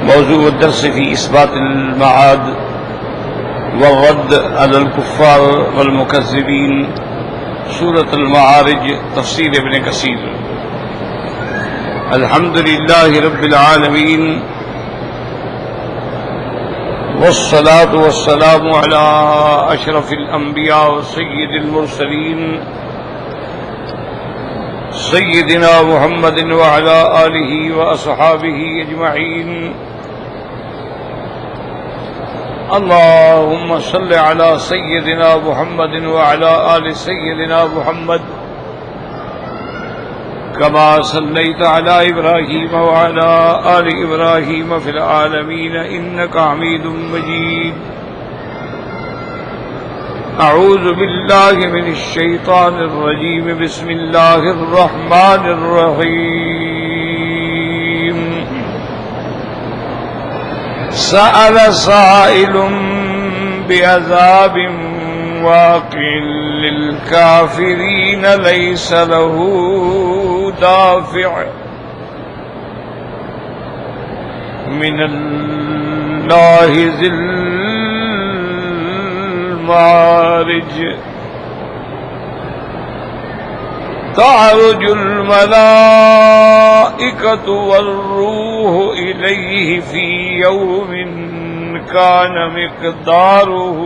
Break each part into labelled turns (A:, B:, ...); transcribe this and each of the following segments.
A: موضوع الدرس في إثبات المعاد والرد على الكفار والمكذبين، سورة المعارج، تفسير ابن كثير. الحمد لله رب العالمين، والصلاة والسلام على أشرف الأنبياء وسيد المرسلين سيدنا محمد وعلى آله وأصحابه أجمعين. اللهم صل على سيدنا محمد وعلى آل سيدنا محمد كما صليت على إبراهيم وعلى آل إبراهيم في العالمين إنك حميد مجيد. أعوذ بالله من الشيطان الرجيم. بسم الله الرحمن الرحيم. سأل سائل بعذاب واقع للكافرين ليس له دافع من الله ذي المعارج. تعرج الملائكة والروح إليه في يوم كان مقداره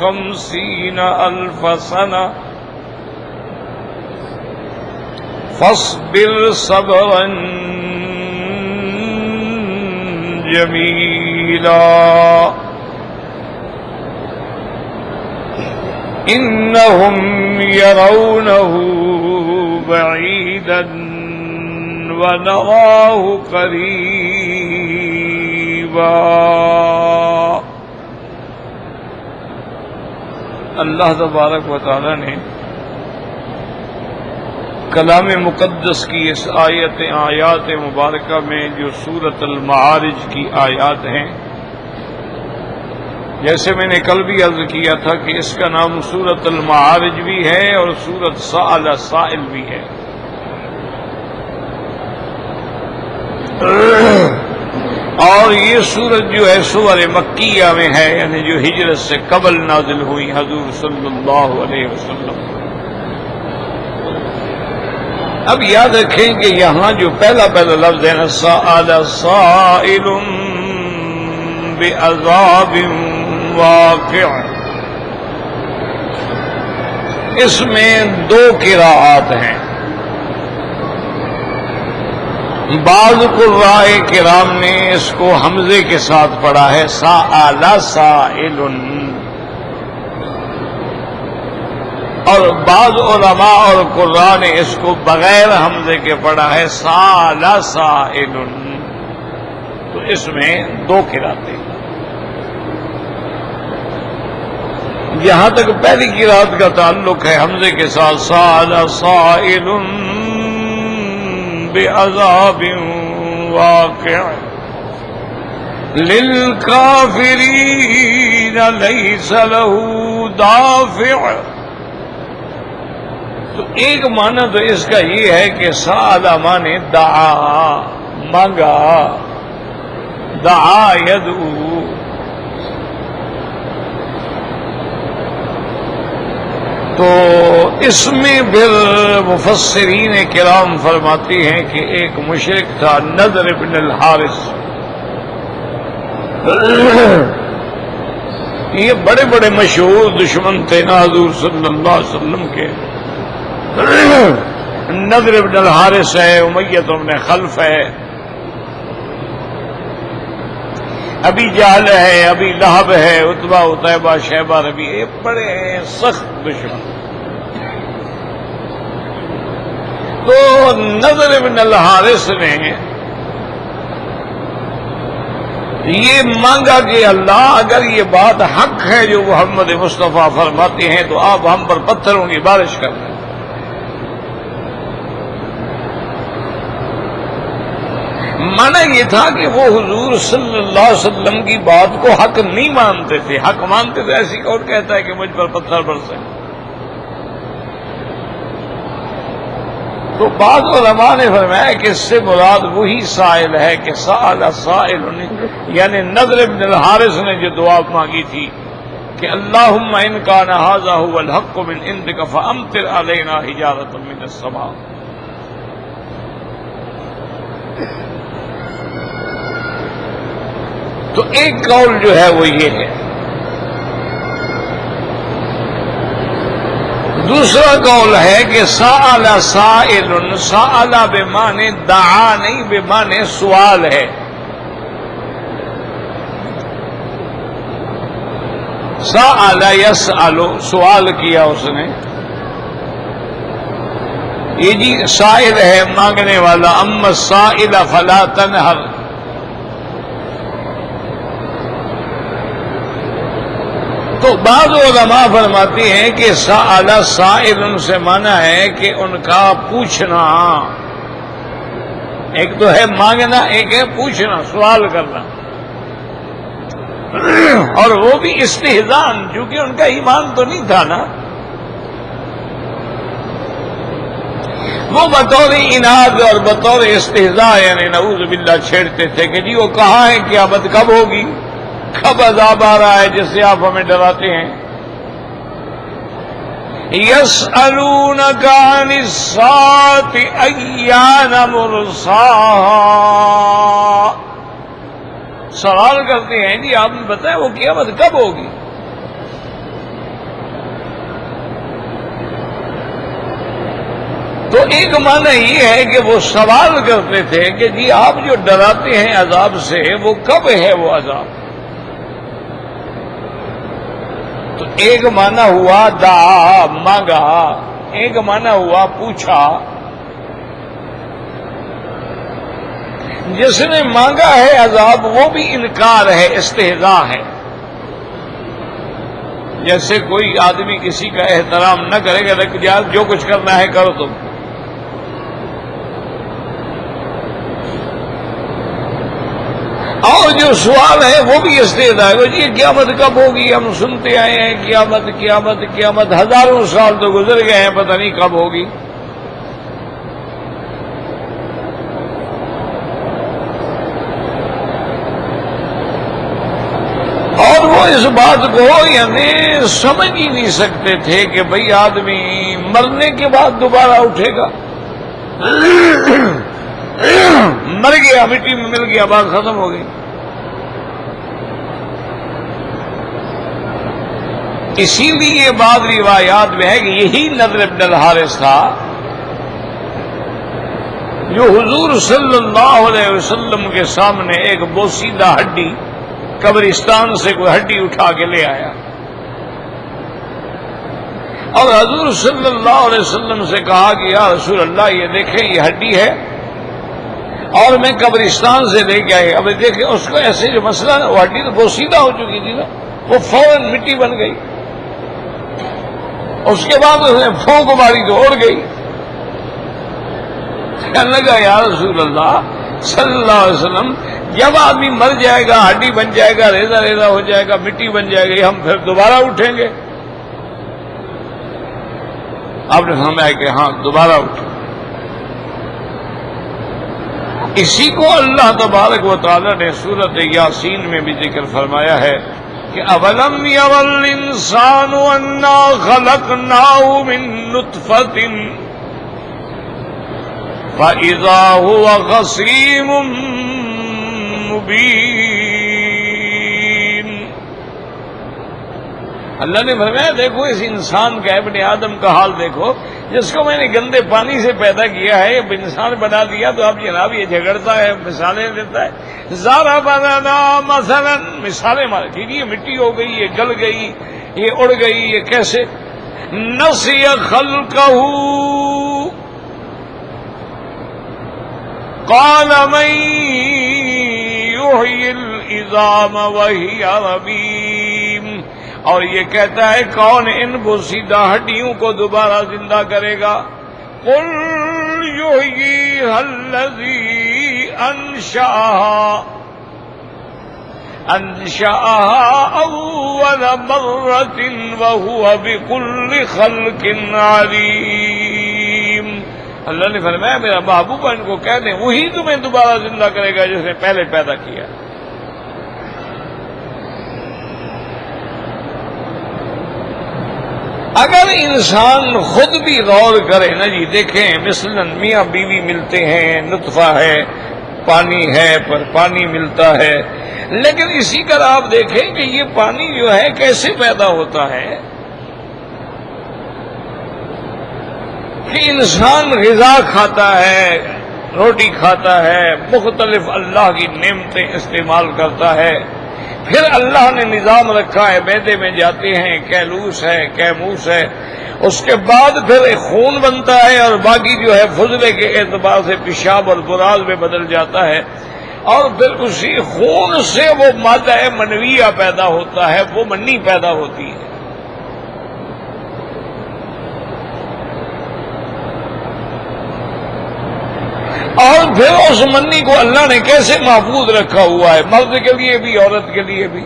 A: 50,000 سنة فاصبر صبرا جميلا إنهم يرونه بعيدا ونراه قريبا. اللہ تبارک و تعالی نے کلام مقدس کی اس آیات مبارکہ میں جو سورۃ المعارج کی آیات ہیں، جیسے میں نے کل بھی عرض کیا تھا کہ اس کا نام سورۃ المعارج بھی ہے اور سورۃ سأل سائل بھی ہے. اور یہ سورت جو ہے سور مکیہ میں ہے، یعنی جو ہجرت سے قبل نازل ہوئی حضور صلی اللہ علیہ وسلم. اب یاد رکھیں کہ یہاں جو پہلا لفظ ہے نا، سأل سائل بعذاب واقع، اس میں 2 قراءات ہیں. بعض قراء کرام نے اس کو حمزے کے ساتھ پڑھا ہے سأل سائل، اور بعض علماء اور قراء نے اس کو بغیر حمزے کے پڑھا ہے سأل سائل. تو اس میں 2 قراءتیں. جہاں تک پہلی قراءت کا تعلق ہے حمزے کے ساتھ، سأل سائل بعذاب واقع للکافرین لیس له دافع. تو ایک معنی تو اس کا یہ ہے کہ سأل مانے دعا، مانگا، دعا یدعو. تو اس میں پھر مفسرین کرام فرماتی ہیں کہ ایک مشرک تھا نضر بن الحارث. یہ بڑے بڑے مشہور دشمن تھے نا حضور صلی اللہ علیہ وسلم کے. نضر بن الحارث ہے، امیہ بن خلف ہے، ابی جہل ہے، ابی لہب ہے، عتبہ عتیبہ شیبہ ربی، یہ بڑے سخت دشمن. تو نضر بن الحارث نے یہ مانگا کہ اللہ اگر یہ بات حق ہے جو محمد مصطفیٰ فرماتے ہیں تو آپ ہم پر پتھروں کی بارش کر دیں. مانا یہ تھا کہ وہ حضور صلی اللہ علیہ وسلم کی بات کو حق نہیں مانتے تھے. حق مانتے تھے ایسی کون کہتا ہے کہ مجھ پر پتھر برسیں. تو بعض علماء نے فرمایا کہ اس سے مراد وہی سائل ہے کہ سأل سائل، یعنی نضر بن الحارث نے جو دعا مانگی تھی کہ اللہم ان کان ھذا ھو الحق من عندک فامطر علینا حجارۃ من السماء۔ تو ایک قول جو ہے وہ یہ ہے۔ دوسرا قول ہے کہ سأل سائل، سأل بمعنی دعا نہیں، بمعنی سوال ہے۔ سأل یسأل، سوال کیا اس نے، یہ جی سائل ہے مانگنے والا، اما السائل فلا تنہر۔ تو بعض علماء فرماتے ہیں کہ سأل سائل سے مانا ہے کہ ان کا پوچھنا، ایک تو ہے مانگنا، ایک ہے پوچھنا، سوال کرنا، اور وہ بھی استہزان، چونکہ ان کا ایمان تو نہیں تھا نا، وہ بطور اناد اور بطور استہزاء یعنی نعوذ باللہ چھیڑتے تھے کہ جی وہ کہاں ہے، قیامت کب ہوگی، کب عذاب آ رہا ہے جس سے آپ ہمیں ڈراتے ہیں۔ یسألونک عن الساعۃ ایان مرساہا، سوال کرتے ہیں جی آپ نے بتایا وہ قیامت کب ہوگی۔ تو ایک معنی یہ ہے کہ وہ سوال کرتے تھے کہ جی آپ جو ڈراتے ہیں عذاب سے وہ کب ہے وہ عذاب۔ تو ایک معنی ہوا دعا، مانگا، ایک معنی ہوا پوچھا۔ جس نے مانگا ہے عذاب وہ بھی انکار ہے، استہزاء ہے۔ جیسے کوئی آدمی کسی کا احترام نہ کرے گا کہ جو کچھ کرنا ہے کرو تم، اور جو سوال ہے وہ بھی استہزاء ہے، جی قیامت کب ہوگی، ہم سنتے آئے ہیں قیامت قیامت قیامت، ہزاروں سال تو گزر گئے ہیں، پتہ نہیں کب ہوگی۔ اور وہ اس بات کو یعنی سمجھ ہی نہیں سکتے تھے کہ بھئی آدمی مرنے کے بعد دوبارہ اٹھے گا، مر گیا، مٹی میں مل گیا، بات ختم ہو گئی۔ اسی لیے بعض روایات میں ہے کہ یہی نضر بن الحارث تھا جو حضور صلی اللہ علیہ وسلم کے سامنے ایک بوسیدہ ہڈی قبرستان سے کوئی ہڈی اٹھا کے لے آیا، اور حضور صلی اللہ علیہ وسلم سے کہا کہ یا رسول اللہ یہ دیکھیں یہ ہڈی ہے اور میں قبرستان سے لے کے آئے۔ اب دیکھیں اس کو ایسے جو مسئلہ نا، وہ ہڈی تو بوسیدہ ہو چکی تھی نا، وہ فوراً مٹی بن گئی، اس کے بعد اس نے پھونک ماری تو اڑ گئی۔ کہنے لگا یا رسول اللہ صلی اللہ علیہ وسلم جب آدمی مر جائے گا، ہڈی بن جائے گا، ریزہ ریزہ ہو جائے گا، مٹی بن جائے گی، ہم پھر دوبارہ اٹھیں گے؟ آپ نے فرمایا کہ ہاں دوبارہ اٹھیں۔ اسی کو اللہ تبارک و تعالی نے سورۃ یاسین میں بھی ذکر فرمایا ہے کہ اولم یر الانسان انا خلقناه من نطفة فاذا هو خصيم مبين۔ اللہ نے فرمایا دیکھو اس انسان کا، ابن آدم کا حال دیکھو، جس کو میں نے گندے پانی سے پیدا کیا ہے، اب انسان بنا دیا تو اب جناب یہ جھگڑتا ہے، مثالیں دیتا ہے۔ زارا بنانا مثلا، مثالیں مارے، ٹھیک ہے، یہ مٹی ہو گئی، یہ گل گئی، یہ اڑ گئی، یہ کیسے؟ نسی خلقہ قال من یحیی العظام وہی رمیم، اور یہ کہتا ہے کون ان بوسیدہ ہڈیوں کو دوبارہ زندہ کرے گا؟ قل یحییھا الذی انشأها اول مرة وهو بكل خلق علیم۔ اللہ نے فرمایا میرا محبوب ان کو کہہ دیں وہی تمہیں دوبارہ زندہ کرے گا جس نے پہلے پیدا کیا. اگر انسان خود بھی غور کرے نا جی، دیکھیں مثلا میاں بیوی ملتے ہیں، نطفہ ہے، پانی ہے، پر پانی ملتا ہے، لیکن اسی طرح آپ دیکھیں کہ یہ پانی جو ہے کیسے پیدا ہوتا ہے کہ انسان غذا کھاتا ہے، روٹی کھاتا ہے، مختلف اللہ کی نعمتیں استعمال کرتا ہے، پھر اللہ نے نظام رکھا ہے، معدے میں جاتے ہیں، کیلوس ہے، کیموس ہے، اس کے بعد پھر ایک خون بنتا ہے اور باقی جو ہے فضلے کے اعتبار سے پیشاب اور براز میں بدل جاتا ہے، اور پھر اسی خون سے وہ مادہ منویہ پیدا ہوتا ہے، وہ منی پیدا ہوتی ہے. اور پھر اس منی کو اللہ نے کیسے محفوظ رکھا ہوا ہے، مرد کے لیے بھی عورت کے لیے بھی.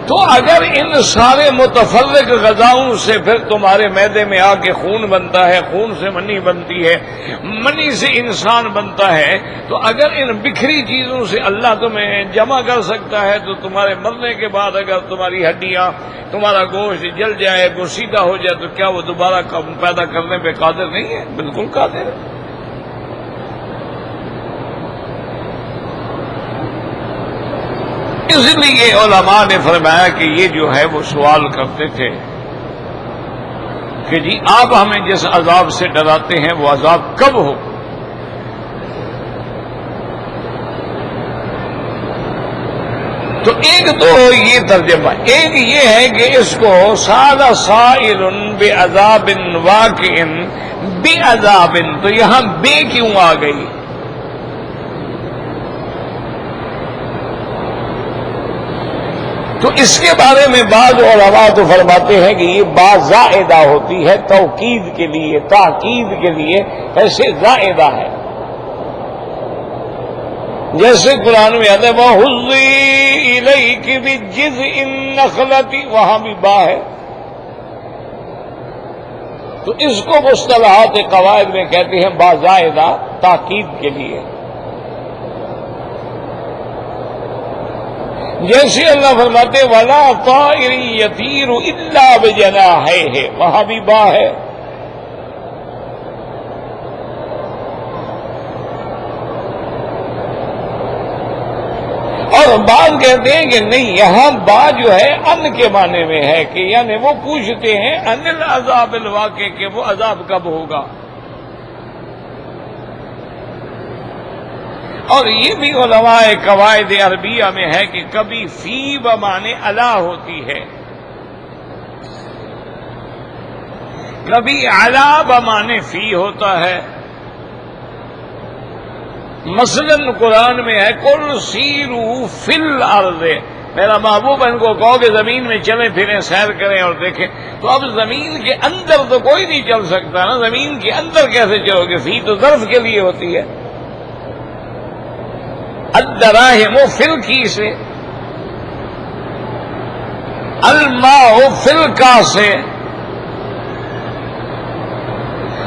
A: تو اگر ان سارے متفرق غذاؤں سے پھر تمہارے معدے میں آ کے خون بنتا ہے، خون سے منی بنتی ہے، منی سے انسان بنتا ہے، تو اگر ان بکھری چیزوں سے اللہ تمہیں جمع کر سکتا ہے تو تمہارے مرنے کے بعد اگر تمہاری ہڈیاں، تمہارا گوشت جل جائے، گسیدہ ہو جائے، تو کیا وہ دوبارہ پیدا کرنے پہ قادر نہیں ہے؟ بالکل قادر ہے. اس لیے علماء نے فرمایا کہ یہ جو ہے وہ سوال کرتے تھے کہ جی آپ ہمیں جس عذاب سے ڈراتے ہیں وہ عذاب کب ہو؟ تو ایک تو یہ ترجمہ، ایک یہ ہے کہ اس کو سال سائل بعذاب واقع بعذاب، تو یہاں بے کیوں آ گئی؟ تو اس کے بارے میں بعض علماء تو فرماتے ہیں کہ یہ با زائدہ ہوتی ہے توکید کے لیے، تاکید کے لیے، ایسے زائدہ ہے. جیسے قرآن میں آتا ہے وَحُزِّی إِلَيْكِ بِجِذْعِ النَّخْلَةِ، وہاں بھی با ہے. تو اس کو مصطلحات قواعد میں کہتے ہیں با زائدہ، تاکید کے لیے. جیسے اللہ فرماتے وَلَا طَائِرٍ يَطِيرُ إِلَّا بِجَنَاحَيْهِ، وہاں بھی با ہے. اور بعض کہتے ہیں کہ نہیں، یہاں با جو ہے ان کے معنی میں ہے کہ یعنی وہ پوچھتے ہیں ان العذاب الواقع، کہ وہ عذاب کب ہوگا. اور یہ بھی علماء قواعد عربیہ میں ہے کہ کبھی فی بمعنی الا ہوتی ہے، کبھی الا بمعنی فی ہوتا ہے. مثلا قرآن میں ہے قل سیروا فی الارض، میرا محبوب ان کو کہو کہ زمین میں چلیں پھریں، سیر کریں اور دیکھیں. تو اب زمین کے اندر تو کوئی نہیں چل سکتا نا، زمین کے اندر کیسے چلو گے؟ فی تو ظرف کے لیے ہوتی ہے. الدراہم فی الکیس، الماء فی الکاس.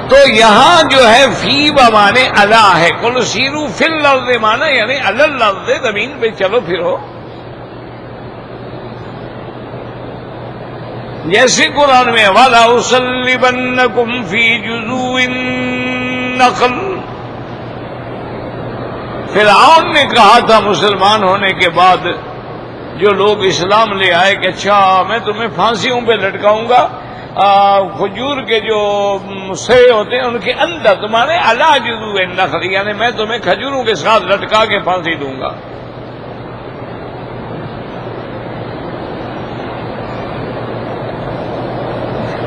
A: تو یہاں جو ہے فی بمانے الا ہے، قل سیروا فی الارض مانا یعنی علی الارض، زمین پہ چلو پھرو. جیسے قرآن میں وَلَا أُصَلِّبَنَّكُمْ فِي جُذُوعِ النَّخْلِ، فرعون نے کہا تھا مسلمان ہونے کے بعد جو لوگ اسلام لے آئے کہ اچھا میں تمہیں پھانسیوں پہ لٹکاؤں گا، کھجور کے جو سرے ہوتے ہیں ان کے اندر، تمہارے علی جذوع النخل، یعنی میں تمہیں کھجوروں کے ساتھ لٹکا کے پھانسی دوں گا.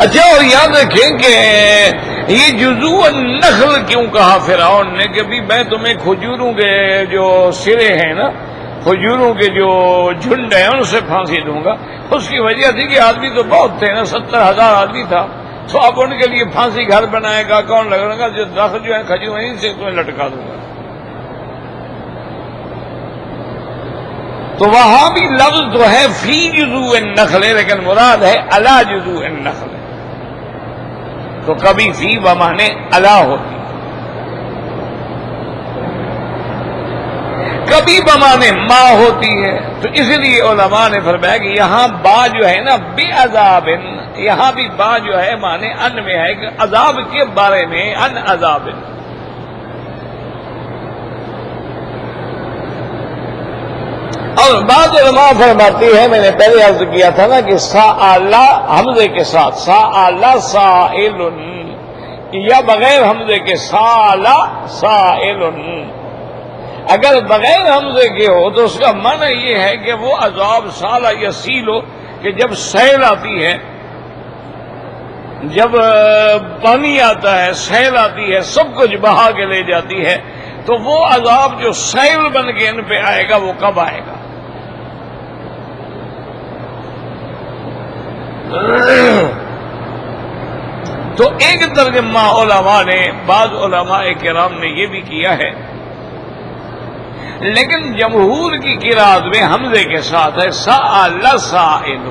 A: اچھا، اور یاد رکھیں کہ یہ جذوع النخل کیوں کہا فرعون نے کہ بھی میں تمہیں کھجوروں کے جو سرے ہیں نا، کھجوروں کے جو جھنڈ ہیں ان سے پھانسی دوں گا. اس کی وجہ تھی کہ آدمی تو بہت تھے نا، 70,000 آدمی تھا، تو اب ان کے لیے پھانسی گھر بنائے گا کون؟ لگے گا جو درخت جو ہے کھجور ہیں ان سے تمہیں لٹکا دوں گا. تو وہاں بھی لفظ تو ہے فی جذوع النخل، لیکن مراد ہے علی جذوع النخل. تو کبھی فی بمانے الا ہوتی، کبھی بمانے ما ہوتی ہے. تو اس لیے علماء نے فرمایا کہ یہاں با جو ہے نا بے عذاب، یہاں بھی با جو ہے مانے ان میں ہے کہ عذاب کے بارے میں، ان عذاب. اور بعض علماء فرماتی ہے، میں نے پہلے عرض کیا تھا نا کہ سأل حمزے کے ساتھ سأل سائل، یا بغیر حمزے کے سأل سائل. اگر بغیر حمزے کے ہو تو اس کا معنی یہ ہے کہ وہ عذاب سالہ یا سیل ہو، کہ جب سیل آتی ہے، جب پانی آتا ہے، سیل آتی ہے، سب کچھ بہا کے لے جاتی ہے، تو وہ عذاب جو سیل بن کے ان پہ آئے گا وہ کب آئے گا؟ تو ایک ترجمہ علماء نے، بعض علماء کرام نے یہ بھی کیا ہے، لیکن جمہور کی قرات میں حمزے کے ساتھ ہے سأل سائل.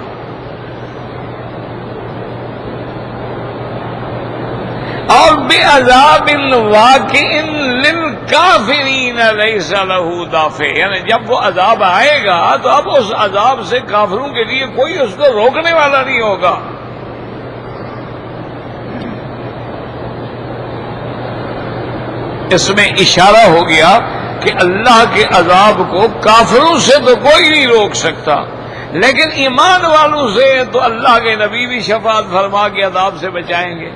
A: اور بعذاب واقع للکافرین لیس لہ دافع، یعنی جب وہ عذاب آئے گا تو اب اس عذاب سے کافروں کے لیے کوئی اس کو روکنے والا نہیں ہوگا. اس میں اشارہ ہو گیا کہ اللہ کے عذاب کو کافروں سے تو کوئی نہیں روک سکتا، لیکن ایمان والوں سے تو اللہ کے نبی بھی شفاعت فرما کے عذاب سے بچائیں گے،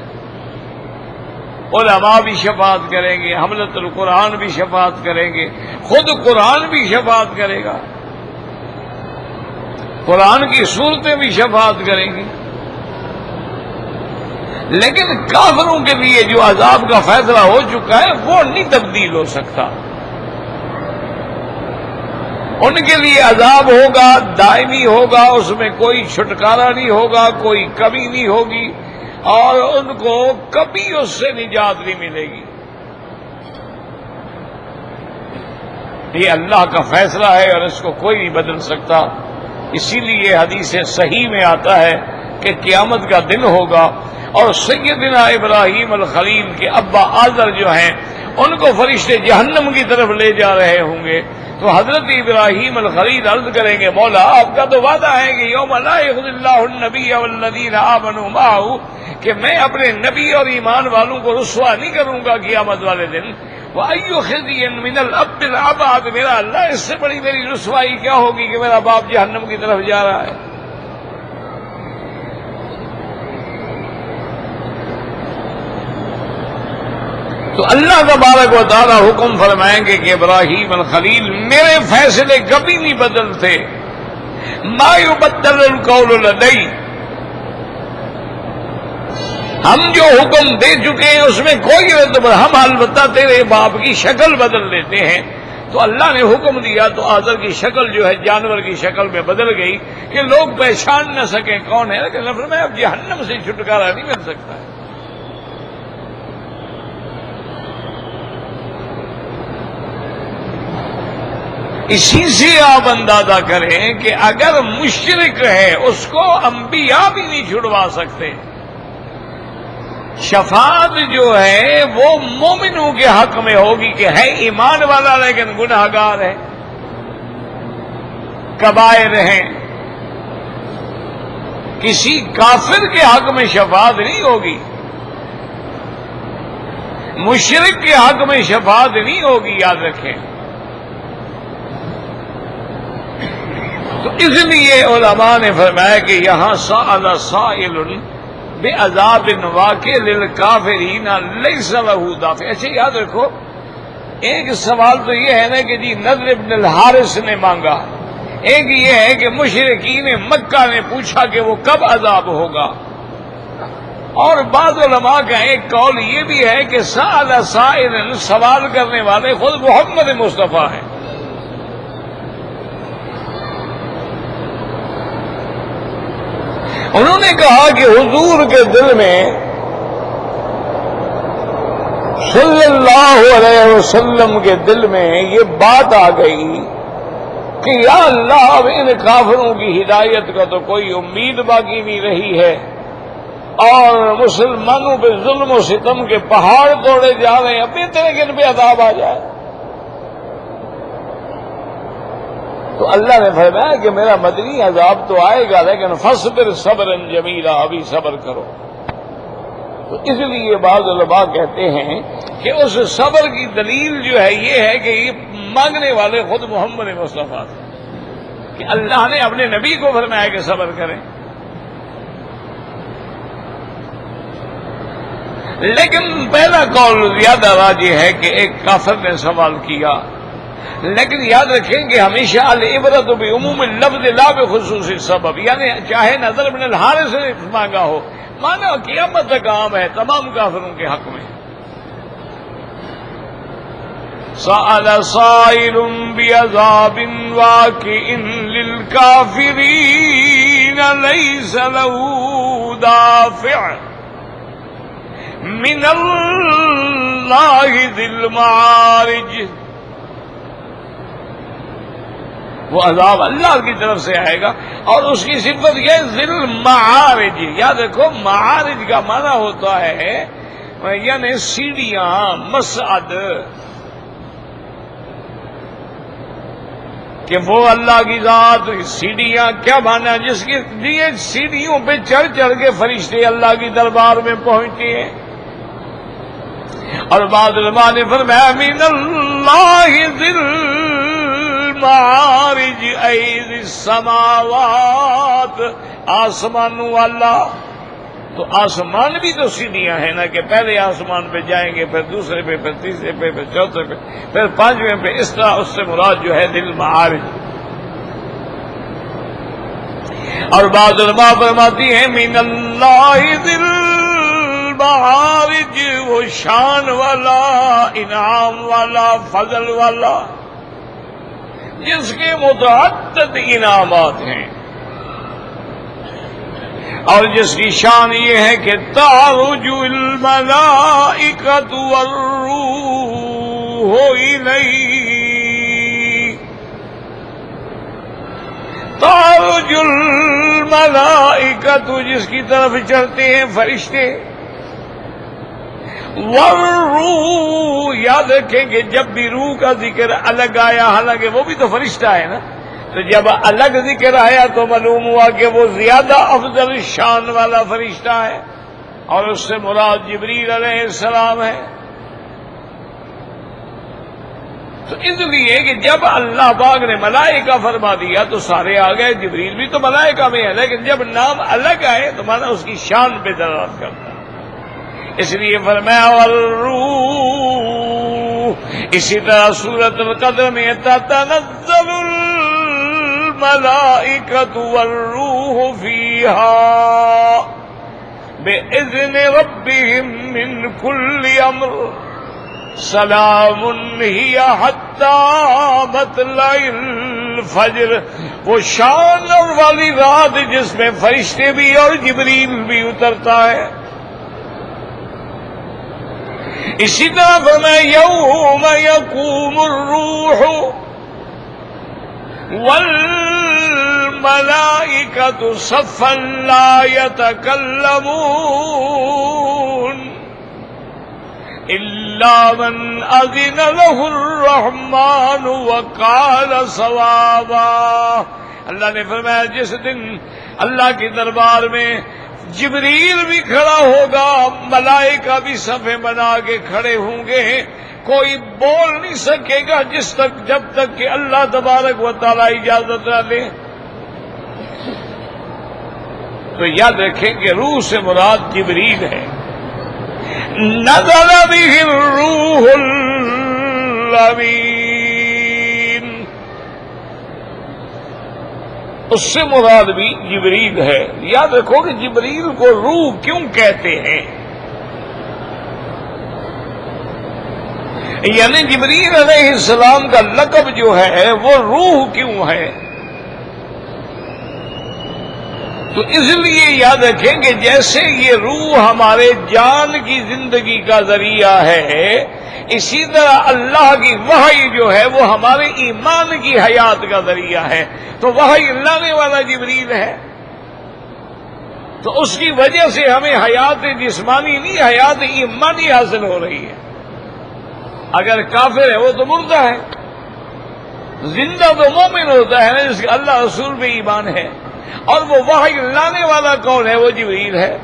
A: علماء بھی شفاعت کریں گے، حملۃ القرآن بھی شفاعت کریں گے، خود قرآن بھی شفاعت کرے گا، قرآن کی صورتیں بھی شفاعت کریں گی. لیکن کافروں کے لیے جو عذاب کا فیصلہ ہو چکا ہے وہ نہیں تبدیل ہو سکتا. ان کے لیے عذاب ہوگا، دائمی ہوگا، اس میں کوئی چھٹکارا نہیں ہوگا، کوئی کمی نہیں ہوگی، اور ان کو کبھی اس سے نجات نہیں ملے گی. یہ اللہ کا فیصلہ ہے اور اس کو کوئی نہیں بدل سکتا. اسی لیے حدیث صحیح میں آتا ہے کہ قیامت کا دن ہوگا اور سیدنا ابراہیم الخلیل کے ابا آزر جو ہیں ان کو فرشتے جہنم کی طرف لے جا رہے ہوں گے. تو حضرت ابراہیم الخلیل عرض کریں گے، مولا آپ کا تو وعدہ ہے کہ یوم لا یخزی اللہ النبی والذین آمنوا معہ، کہ میں اپنے نبی اور ایمان والوں کو رسوا نہیں کروں گا قیامت والے دن. وَأَيُّ خِزْيٍ مِّنَ الْأَبِّ الْعَبَادِ، میرا اللہ اس سے بڑی میری رسوائی کیا ہوگی کہ میرا باپ جہنم کی طرف جا رہا ہے. تو اللہ تبارک و تعالی حکم فرمائیں گے کہ ابراہیم الخلیل میرے فیصلے کبھی نہیں بدلتے. ما یبدل القول لدی، ہم جو حکم دے چکے ہیں اس میں کوئی رد، ہم البتہ تیرے باپ کی شکل بدل دیتے ہیں. تو اللہ نے حکم دیا تو آزر کی شکل جو ہے جانور کی شکل میں بدل گئی کہ لوگ پہچان نہ سکیں کون ہے. لیکن لفظ میں اب جہنم سے چھٹکارا نہیں مل سکتا ہے. اسی سے آپ اندازہ کریں کہ اگر مشرک ہے اس کو انبیاء بھی نہیں چھڑوا سکتے. شفاعت جو ہے وہ مومنوں کے حق میں ہوگی کہ ہے ایمان والا لیکن گناہ گار ہے، کبائر ہیں. کسی کافر کے حق میں شفاعت نہیں ہوگی، مشرک کے حق میں شفاعت نہیں ہوگی، یاد رکھیں. تو اس لیے علماء نے فرمایا کہ یہاں سأل سائل بعذاب واقع للکافرین لیس لہ دافع. اچھا یاد رکھو، ایک سوال تو یہ ہے نا کہ جی نضر بن الحارث نے مانگا، ایک یہ ہے کہ مشرکین مکہ نے پوچھا کہ وہ کب عذاب ہوگا. اور بعض علماء کا ایک قول یہ بھی ہے کہ سأل سائل، سوال کرنے والے خود محمد مصطفیٰ ہیں. انہوں نے کہا کہ حضور کے دل میں صلی اللہ علیہ وسلم کے دل میں یہ بات آ گئی کہ یا اللہ اب ان کافروں کی ہدایت کا تو کوئی امید باقی نہیں رہی ہے، اور مسلمانوں پہ ظلم و ستم کے پہاڑ توڑے جا رہے ہیں، ابھی طرح کے ان پہ عذاب آ جائے. تو اللہ نے فرمایا کہ میرا مدنی عذاب تو آئے گا، لیکن فاصبر صبرا جمیلا، ابھی صبر کرو. تو اس لیے بعض علماء کہتے ہیں کہ اس صبر کی دلیل جو ہے یہ ہے کہ یہ مانگنے والے خود محمد مصطفیٰ تھے، کہ اللہ نے اپنے نبی کو فرمایا کہ صبر کریں. لیکن پہلا قول زیادہ راجح ہے کہ ایک کافر نے سوال کیا. لیکن یاد رکھیں کہ ہمیشہ العبرۃ بعموم اللفظ لا بخصوص السبب، یعنی چاہے نظر بن الحارث سے مانگا ہو، مانا قیامت تک عام ہے تمام کافروں کے حق میں. سأل سائل بعذاب واقع للكافرين ليس له دافع من الله ذي المعارج. وہ عذاب اللہ کی طرف سے آئے گا اور اس کی صفت یہ ذی المعارج. یاد رکھو معارج کا معنی ہوتا ہے یعنی سیڑھیاں، مصعد، کہ وہ اللہ کی ذات سیڑھیاں کیا مانا، جس کے لیے سیڑھیوں پہ چڑھ چڑھ کے فرشتے اللہ کی دربار میں پہنچتے ہیں. اور بعض علماء نے فرمایا من اللہ ذی المعارج ای ذی السماوات، آسمانوں والا. تو آسمان بھی تو سیڑھیاں ہیں نا، کہ پہلے آسمان پہ جائیں گے، پھر دوسرے پہ، پھر تیسرے پہ، پھر چوتھے پہ، پھر پانچویں پہ. اس طرح اس سے مراد جو ہے ذی المعارج. اور بعض علماء فرماتی ہیں من اللہ ذی المعارج، وہ شان والا، انعام والا، فضل والا، جس کے متعدد انعامات ہیں اور جس کی شان یہ ہے کہ تعرج الملائکۃ والروح الیہ. تعرج الملائکۃ، جس کی طرف چڑھتے ہیں فرشتے، والروح، یاد رکھیں کہ جب بھی روح کا ذکر الگ آیا، حالانکہ وہ بھی تو فرشتہ ہے نا، تو جب الگ ذکر آیا تو معلوم ہوا کہ وہ زیادہ افضل شان والا فرشتہ ہے اور اس سے مراد جبریل علیہ السلام ہے. تو اس لیے کہ جب اللہ پاک نے ملائکہ فرما دیا تو سارے آ گئے، جبریل بھی تو ملائکہ میں ہے، لیکن جب نام الگ آئے تو مانا اس کی شان پہ دلالت کرتا ہے. اس لیے فرمایا والروح. اسی طرح سورۃ القدر میں تتنزل الملائکۃ والروح فیہا بإذن ربهم من كل امر سلام ہی حتی مطلع الفجر. وہ شان اور والی رات جس میں فرشتے بھی اور جبریل بھی اترتا ہے. اسی طرح فرمایا یوم یقوم الروح والملائکۃ صفا لا یتکلمون الا من اذن له الرحمن وقال صوابا. اللہ نے فرمایا جس دن اللہ کے دربار میں جبریل بھی کھڑا ہوگا، ملائکہ بھی صفیں بنا کے کھڑے ہوں گے، کوئی بول نہیں سکے گا جب تک کہ اللہ تبارک و تعالی اجازت نہ دے. تو یاد رکھیں کہ روح سے مراد جبریل ہے. نزل به الروح الامین، اس سے مراد بھی جبریل ہے. یاد رکھو کہ جبریل کو روح کیوں کہتے ہیں، یعنی جبریل علیہ السلام کا لقب جو ہے وہ روح کیوں ہے. تو اس لیے یاد رکھیں کہ جیسے یہ روح ہمارے جان کی زندگی کا ذریعہ ہے، اسی طرح اللہ کی وحی جو ہے وہ ہمارے ایمان کی حیات کا ذریعہ ہے. تو وحی لانے والا جبریل ہے. تو اس کی وجہ سے ہمیں حیات جسمانی نہیں، حیات ایمانی حاصل ہو رہی ہے۔ اگر کافر ہے وہ تو مردہ ہے، زندہ تو مومن ہوتا ہے نا، جس کا اللہ رسول پہ ایمان ہے، اور وہ وحی لانے والا کون ہے؟ وہ جبریل ہے۔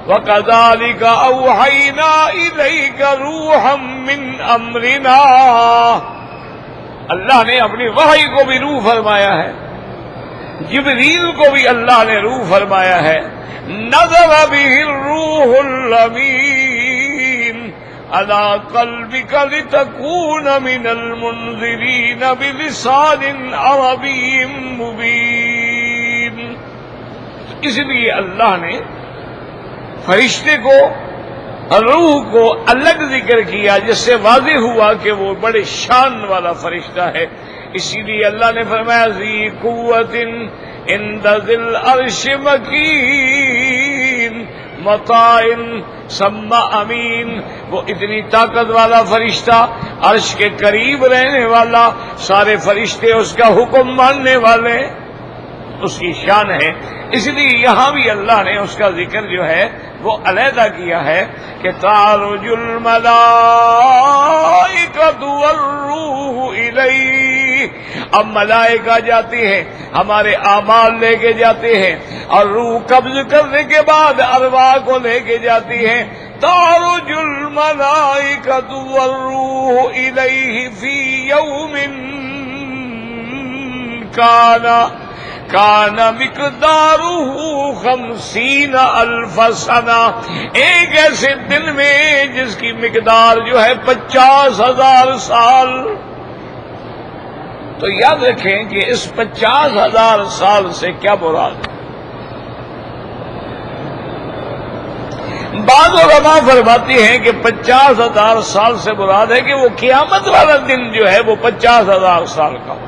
A: وَكَذَلِكَ أَوْحَيْنَا إِلَيْكَ رُوحًا مِّنْ أَمْرِنَا، اللہ نے اپنی وحی کو بھی روح فرمایا ہے، جبریل کو بھی اللہ نے روح فرمایا ہے۔ نزل به الروح الامین علی قلبک لتکون من المنذرین بلسان عربی مبین۔ اس لیے اللہ نے فرشتے کو، روح کو الگ ذکر کیا، جس سے واضح ہوا کہ وہ بڑے شان والا فرشتہ ہے۔ اسی لیے اللہ نے فرمایا ذی قوت عند ذی العرش مکین مطاع ثم امین، وہ اتنی طاقت والا فرشتہ، عرش کے قریب رہنے والا، سارے فرشتے اس کا حکم ماننے والے، اس کی شان ہے۔ اس لیے یہاں بھی اللہ نے اس کا ذکر جو ہے وہ علیحدہ کیا ہے کہ تعرج الملائکۃ والروح الیہ، اب ملائکہ جاتی ہیں، ہمارے اعمال لے کے جاتے ہیں، اور روح قبض کرنے کے بعد ارواح کو لے کے جاتی ہیں۔ تعرج الملائکۃ والروح الیہ فی یوم کان مقدارہ 50,000 سنہ، ایک ایسے دن میں جس کی مقدار جو ہے 50,000 سال۔ تو یاد رکھیں کہ اس 50,000 سال سے کیا مراد ہے؟ بعض علماء فرماتے ہیں کہ 50,000 سال سے مراد ہے کہ وہ قیامت والا دن جو ہے وہ 50,000 سال کا ہو۔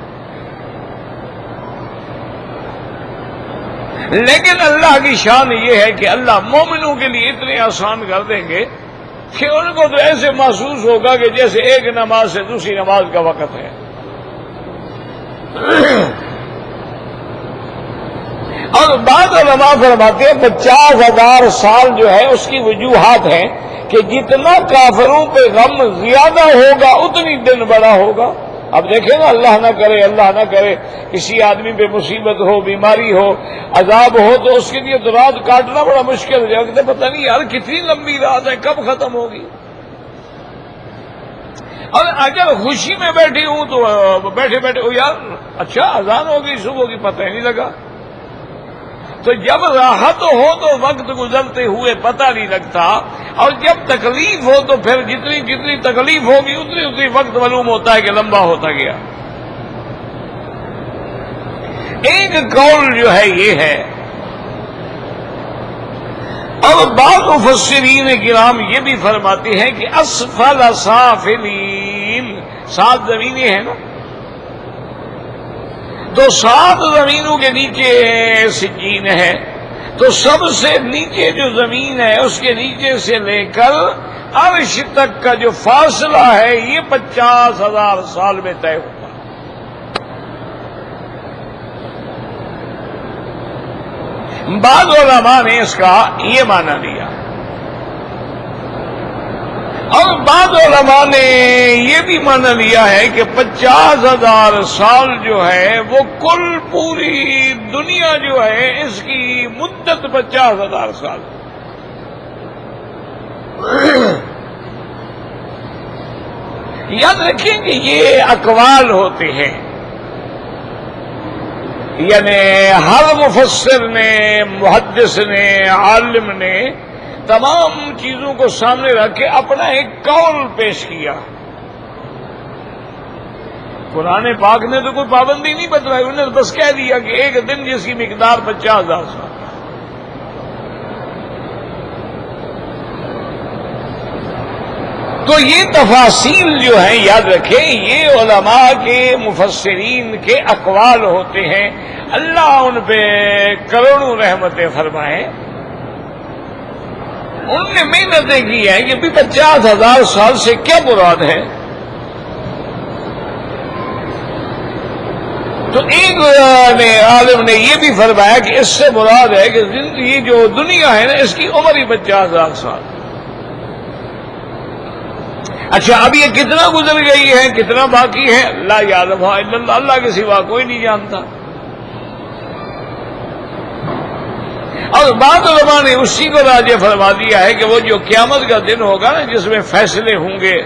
A: لیکن اللہ کی شان یہ ہے کہ اللہ مومنوں کے لیے اتنے آسان کر دیں گے کہ ان کو تو ایسے محسوس ہوگا کہ جیسے ایک نماز سے دوسری نماز کا وقت ہے۔ اور بعض علماء فرماتے ہیں 50,000 سال جو ہے اس کی وجوہات ہیں کہ جتنا کافروں پہ غم زیادہ ہوگا اتنی دن بڑا ہوگا۔ اب دیکھیں نا، اللہ نہ کرے کسی آدمی پہ مصیبت ہو، بیماری ہو، عذاب ہو، تو اس کے لیے تو رات کاٹنا بڑا مشکل ہو جائے گا، پتہ نہیں یار کتنی لمبی رات ہے، کب ختم ہوگی۔ اور اگر خوشی میں بیٹھی ہوں تو بیٹھے یار اچھا اذان ہوگی صبح کی، پتہ ہی نہیں لگا۔ تو جب راحت ہو تو وقت گزرتے ہوئے پتہ نہیں لگتا، اور جب تکلیف ہو تو پھر جتنی تکلیف ہوگی اتنی وقت معلوم ہوتا ہے کہ لمبا ہوتا گیا۔ ایک قول جو ہے یہ ہے، اور بعض مفسرین کرام یہ بھی فرماتے ہیں کہ اسفل سافلین، 7 زمینیں ہیں نا، تو 7 زمینوں کے نیچے سجین ہے، تو سب سے نیچے جو زمین ہے اس کے نیچے سے لے کر عرش تک کا جو فاصلہ ہے یہ 50,000 سال میں طے ہوتا ہے۔ بعض علماء نے اس کا یہ معنی لیا، اور بعض علماء نے یہ بھی مانا لیا ہے کہ 50,000 سال جو ہے وہ کل پوری دنیا جو ہے اس کی مدت 50,000 سال۔ یاد رکھیں کہ یہ اقوال ہوتے ہیں، یعنی ہر مفسر نے، محدث نے، عالم نے تمام چیزوں کو سامنے رکھ کے اپنا ایک قول پیش کیا۔ قرآن پاک نے تو کوئی پابندی نہیں بتلائی، انہوں نے بس کہہ دیا کہ ایک دن جس کی مقدار 50,000 سال۔ تو یہ تفاصیل جو ہیں یاد رکھیں، یہ علماء کے، مفسرین کے اقوال ہوتے ہیں، اللہ ان پہ کروڑوں رحمتیں فرمائے۔ انہوں نے محنتیں کی ہیں کہ 50,000 سال سے کیا مراد ہے۔ تو ایک عالم نے یہ بھی فرمایا کہ اس سے مراد ہے کہ یہ جو دنیا ہے نا اس کی عمر ہی 50,000 سال. اچھا اب یہ کتنا گزر گئی ہے، کتنا باقی ہے، لا یعلم الا اللہ، اللہ کے سوا کوئی نہیں جانتا. اور بعض علماء نے اسی کو راجح فرما دیا ہے کہ وہ جو قیامت کا دن ہوگا نا، جس میں فیصلے ہوں گے،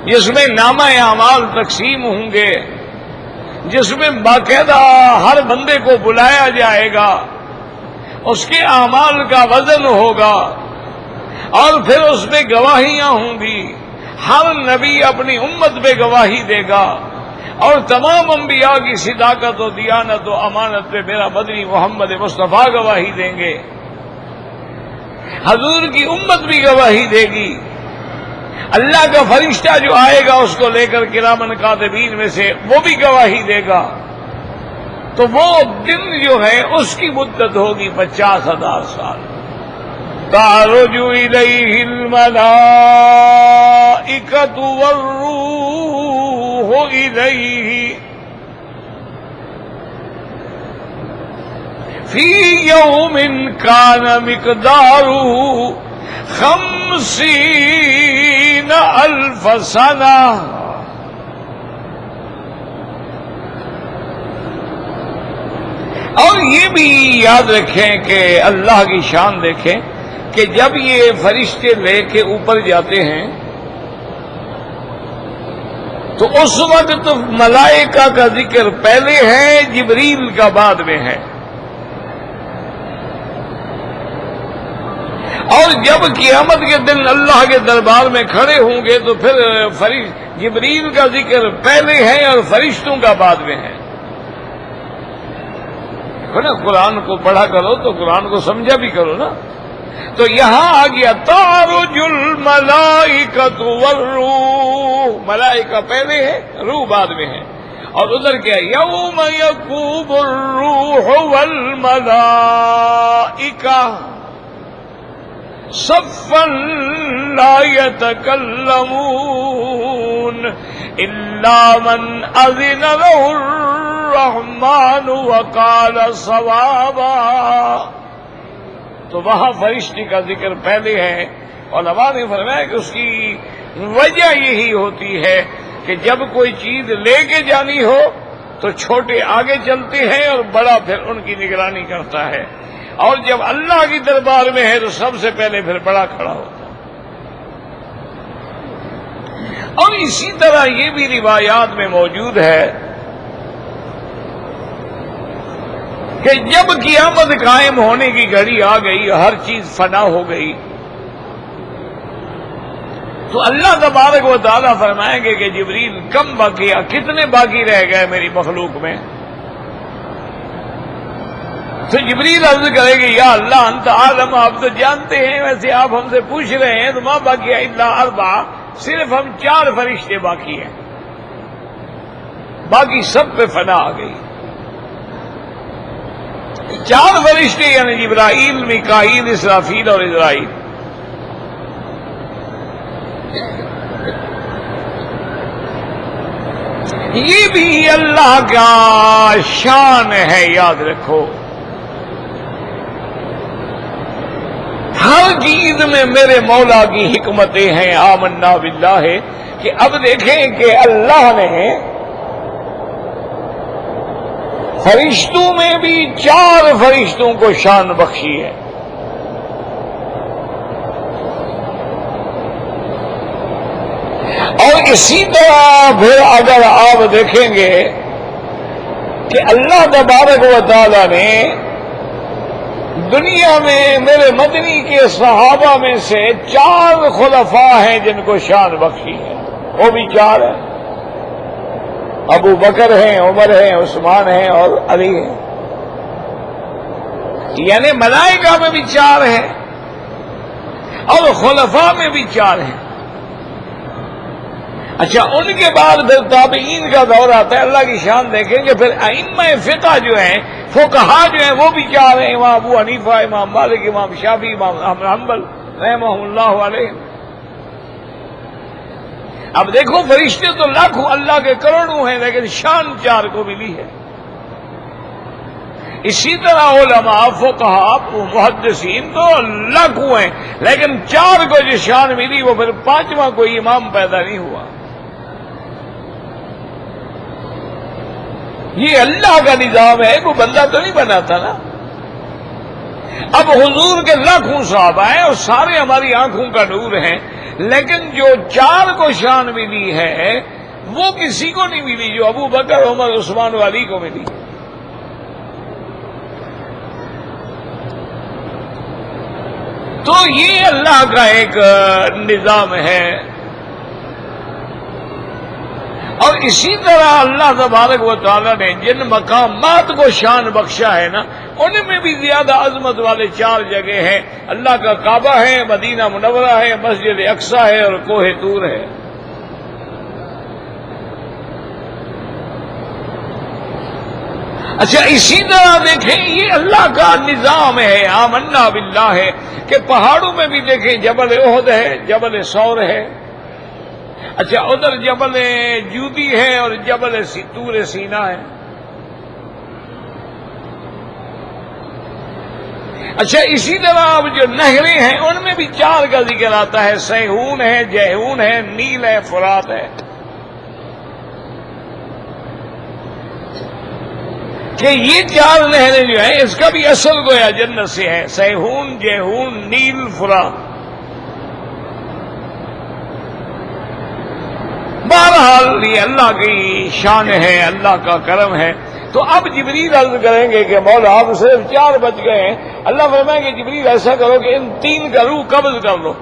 A: جس میں نامہ اعمال تقسیم ہوں گے، جس میں باقاعدہ ہر بندے کو بلایا جائے گا، اس کے اعمال کا وزن ہوگا، اور پھر اس میں گواہیاں ہوں گی. ہر نبی اپنی امت پہ گواہی دے گا، اور تمام انبیاء کی صداقت و دیانت و امانت پہ میرا مدنی محمد مصطفیٰ گواہی دیں گے. حضور کی امت بھی گواہی دے گی. اللہ کا فرشتہ جو آئے گا اس کو لے کر کرامن کاتبین میں سے، وہ بھی گواہی دے گا. تو وہ دن جو ہے اس کی مدت ہوگی 50,000 سال. تعرج الیہ الملائکۃ والروح الیہ فی یوم کان مقدارہ 50,000 سنہ. اور یہ بھی یاد رکھیں کہ اللہ کی شان دیکھیں کہ جب یہ فرشتے لے کے اوپر جاتے ہیں تو اس وقت ملائکہ کا ذکر پہلے ہے، جبریل کا بعد میں ہے. اور جب قیامت کے دن اللہ کے دربار میں کھڑے ہوں گے تو پھر جبریل کا ذکر پہلے ہے اور فرشتوں کا بعد میں ہے. نا قرآن کو پڑھا کرو تو قرآن کو سمجھا بھی کرو نا. تو یہاں آ گیا تعرج الملائکۃ والروح، ملائکہ پہلے ہے، روح بعد میں ہے. اور ادھر کیا یوم یقوم الروح والملائکہ صفا لا يتكلمون الا من اذن له الرحمن وقال صوابا. تو وہاں فرشتے کا ذکر پہلے ہے. علماء نے فرمایا کہ اس کی وجہ یہی ہوتی ہے کہ جب کوئی چیز لے کے جانی ہو تو چھوٹے آگے چلتے ہیں اور بڑا پھر ان کی نگرانی کرتا ہے، اور جب اللہ کی دربار میں ہے تو سب سے پہلے پھر بڑا کھڑا ہوتا ہے. اور اسی طرح یہ بھی روایات میں موجود ہے کہ جب قیامت قائم ہونے کی گھڑی آ گئی، ہر چیز فنا ہو گئی، تو اللہ تبارک و تعالیٰ فرمائیں گے کہ جبریل کم باقی، کتنے باقی رہ گئے میری مخلوق میں. تو جبریل عرض کرے گی یا اللہ انت عالم، آپ تو جانتے ہیں، ویسے آپ ہم سے پوچھ رہے ہیں تو ما باقی الا 4، صرف ہم 4 فرشتے باقی ہیں، باقی سب پہ فنا آ گئی. 4 فرشتے یعنی جبرائیل، میکائیل، اسرافیل اور عزرائیل. یہ بھی اللہ کا شان ہے، یاد رکھو. ہر چیز میں میرے مولا کی حکمتیں ہیں. آمنا باللہ کہ اب دیکھیں کہ اللہ نے فرشتوں میں بھی 4 فرشتوں کو شان بخشی ہے. اور اسی طرح پھر اگر آپ دیکھیں گے کہ اللہ تبارک و تعالی نے دنیا میں میرے مدنی کے صحابہ میں سے 4 خلفاء ہیں جن کو شان بخشی ہے. وہ بھی 4 ہیں، ابو بکر ہیں، عمر ہیں، عثمان ہیں اور علی ہیں. یعنی ملائکہ میں بھی 4 ہیں اور خلفاء میں بھی 4 ہیں. اچھا ان کے بعد پھر تابعین کا دور آتا ہے. اللہ کی شان دیکھیں گے پھر ائمہ فقہ جو ہیں، فقہا جو ہیں، وہ بھی 4 ہیں. امام ابو حنیفہ، امام مالک، امام شافعی، امام حنبل رحمہ اللہ علیہ. اب دیکھو فرشتے تو لاکھوں اللہ کے کروڑوں ہیں لیکن شان 4 کو ملی ہے. اسی طرح علماء فقہاء محدثین تو لاکھوں ہیں لیکن 4 کو جو شان ملی وہ پھر 5واں کوئی امام پیدا نہیں ہوا. یہ اللہ کا نظام ہے، کوئی بندہ تو نہیں بنا تھا نا. اب حضور کے لاکھوں صحابہ ہیں اور سارے ہماری آنکھوں کا نور ہیں، لیکن جو 4 کو شان ملی ہے وہ کسی کو نہیں ملی جو ابو بکر عمر عثمان و علی کو ملی. تو یہ اللہ کا ایک نظام ہے. اور اسی طرح اللہ تبارک و تعالیٰ نے جن مقامات کو شان بخشا ہے نا ان میں بھی زیادہ عظمت والے 4 جگہ ہیں. اللہ کا کعبہ ہے، مدینہ منورہ ہے، مسجد اقصی ہے اور کوہ طور ہے. اچھا اسی طرح دیکھیں یہ اللہ کا نظام ہے، آمنا باللہ ہے کہ پہاڑوں میں بھی دیکھیں جبل احد ہے، جبل ثور ہے. اچھا ادھر جبل جودی ہے اور جبل طور سینا ہے. اچھا اسی طرح اب جو نہریں ہیں ان میں بھی 4 کا ذکر آتا ہے، سیہون ہے، جیہون ہے، نیل ہے، فرات ہے. کہ یہ 4 نہریں جو ہیں اس کا بھی اصل گویا جنت سے ہے، سیہون، جیہون، نیل، فرات. بہرحال یہ اللہ کی شان ہے، اللہ کا کرم ہے. تو اب جبریل عرض کریں گے کہ مولا آپ صرف 4 بچ گئے ہیں. اللہ فرمائیں گے جبریل ایسا کرو کہ ان 3 کا روح قبض کر لو.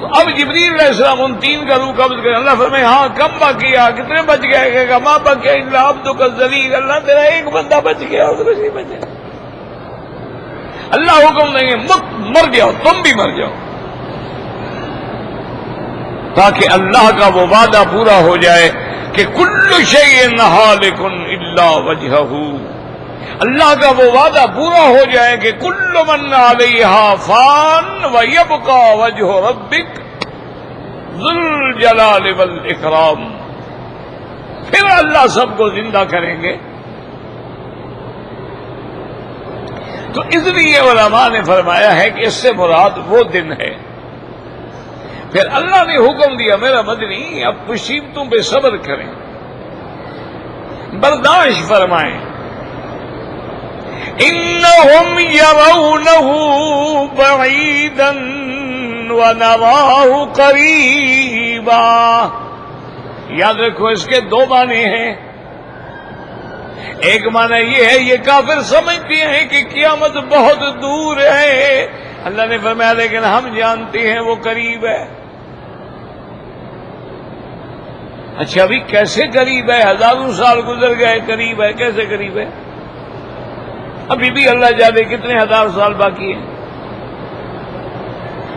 A: تو اب جبریل علیہ السلام ان 3 کا روح قبض کریں. اللہ فرمائے ہاں کم باقی ہے، کتنے بچ گئے؟ کہے گا ماں بچ گیا اللہ عبدک الذلیل، اللہ تیرا ایک بندہ بچ گیا اور کچھ نہیں بچا. اللہ حکم دیں گے مر جاؤ، تم بھی مر جاؤ، تاکہ اللہ کا وہ وعدہ پورا ہو جائے کہ کل شیء ہالک الا وجہہ. اللہ کا وہ وعدہ پورا ہو جائے کہ کل من علیہا فان ویبقى وجہ ربک ذو الجلال والاکرام. پھر اللہ سب کو زندہ کریں گے. تو اس لیے علماء نے فرمایا ہے کہ اس سے مراد وہ دن ہے. پھر اللہ نے حکم دیا میرا مدنی اب مصیبتوں پہ صبر کریں، برداشت فرمائیں. انہم یرونہ بعیدا ونراہ قریبا. یاد رکھو اس کے 2 معنی ہیں. ایک معنی یہ ہے یہ کافر سمجھتے ہیں کہ قیامت بہت دور ہے. اللہ نے فرمایا لیکن ہم جانتے ہیں وہ قریب ہے. اچھا ابھی کیسے قریب ہے؟ ہزاروں سال گزر گئے، قریب ہے کیسے قریب ہے؟ ابھی بھی اللہ جانے کتنے ہزار سال باقی ہیں.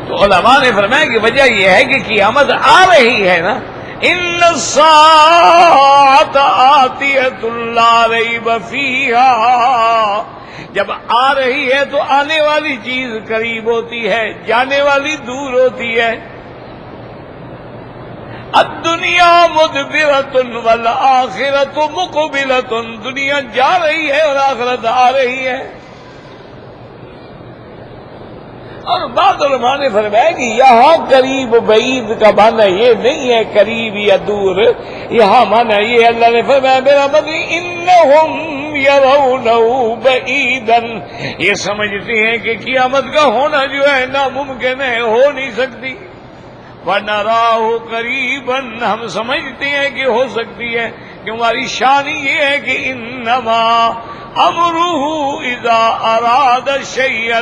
A: تو علماء نے فرمایا کہ وجہ یہ ہے کہ قیامت آ رہی ہے نا. ان الساعۃ آتیۃ لا ریب فیہا. جب آ رہی ہے تو آنے والی چیز قریب ہوتی ہے، جانے والی دور ہوتی ہے. الدنیا مدبرۃ والآخرۃ مقبلۃ. دنیا جا رہی ہے اور آخرت آ رہی ہے. اور بعض علماء نے فرمایا کہ یہاں قریب بعید کا معنی یہ نہیں ہے قریب یا دور، یہاں معنی یہ اللہ نے فرمایا میرا مدنی انہم یرونہ بعیدا. یہ سمجھتے ہیں کہ قیامت کا ہونا جو ہے ناممکن ہے، ہو نہیں سکتی. وَنَرَاهُ قَرِيبًا. ہم سمجھتے ہیں کہ ہو سکتی ہے کہ ہماری شان یہ ہے کہ انما امرہ اذا اراد شیئا